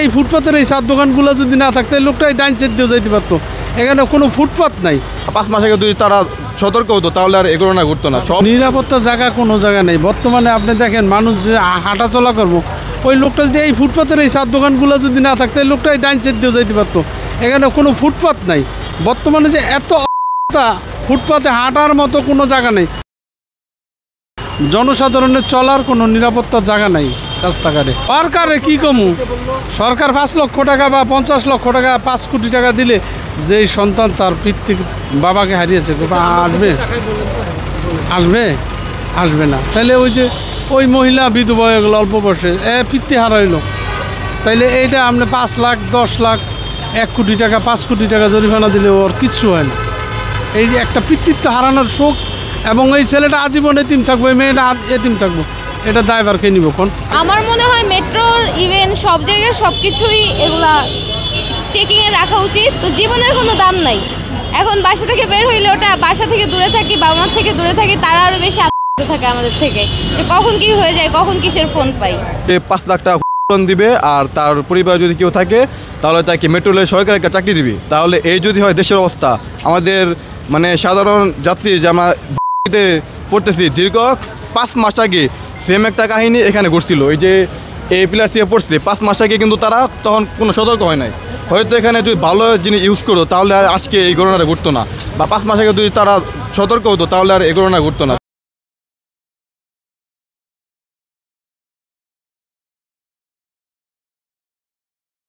এই ফুটপাতের এই চার দোকানগুলো যদি না থাকতো এই লোকটা এই ডাইন সাইড দিয়ে যাইতে পারতো। এখানে কোনো ফুটপাত নাই। 5 মাস আগে যদি তারা সতর্ক হতো তাহলে আর এগুলো না ঘটতো না। সব নিরাপত্তা জায়গা কোনো জায়গা নেই বর্তমানে। আপনি দেখেন মানুষ যে হাঁটাচলা করবো, ওই লোকটা যদি এই ফুটপাতের এই চার দোকানগুলো যদি না থাকতো এই লোকটা এই ডাইন সাইড দিয়ে যাইতে পারতো। এখানে কোনো ফুটপাত নাই বর্তমানে, যে এত ফুটপাতে হাঁটার মতো কোনো জায়গা নেই। জনসাধারণের চলার কোনো নিরাপত্তার জায়গা নাই রাস্তাঘাটে। সরকারে কী কমু, সরকার 5 লক্ষ টাকা বা 50 লক্ষ টাকা 5 কোটি টাকা দিলে যেই সন্তান তার পিতৃ বাবাকে হারিয়েছে আসবে আসবে আসবে না। তাইলে ওই যে ওই মহিলা বিধবা হয়ে গেল অল্প বয়সে, পিতৃ হারাইল, তাইলে এইটা আপনি 5 লাখ 10 লাখ 1 কোটি টাকা 5 কোটি টাকা জরিমানা দিলে ওর কিচ্ছু হয় না। এই যে একটা পিতৃত্ব হারানোর শোক, এবং এই ছেলেটা আজীবন এতিম থাকবো, এই মেয়েটা এতিম থাকবো, এটা দায়ভার কে নিব কোন? আমার মনে হয় মেট্রোর ইভেন সব জায়গায় সব কিছুই এগুলা চেকিংয়ে রাখা উচিত। তো জীবনের কোনো দাম নাই। এখন বাসা থেকে বের হইলে ওটা বাসা থেকে দূরে থাকি, বাবা মার থেকে দূরে থাকি, তারা আরও বেশি থাকে আমাদের থেকে, যে কখন কি হয়ে যায়, কখন কিসের ফোন পাই। 5 লাখ টাকা দিবে আর তার পরিবার যদি কেউ থাকে তাহলে তাকে মেট্রো রেলের সরকার একটা চাকরি দিবে। তাহলে এই যদি হয় দেশের অবস্থা, আমাদের মানে সাধারণ যাত্রী যে আমরা পড়তেছি দীর্ঘ 5 মাস আগে সেম একটা কাহিনী এখানে ঘটছিল। ওই যে এই প্লাস থেকে পড়ছে 5 মাস আগে, কিন্তু তারা তখন কোনো সতর্ক হয় নাই। হয়তো এখানে যদি ভালো জিনিস ইউজ করতো তাহলে আর আজকে এই ঘটনাটা ঘটতো না, বা 5 মাস আগে যদি তারা সতর্ক হতো তাহলে আর এই ঘটনা ঘটতো না।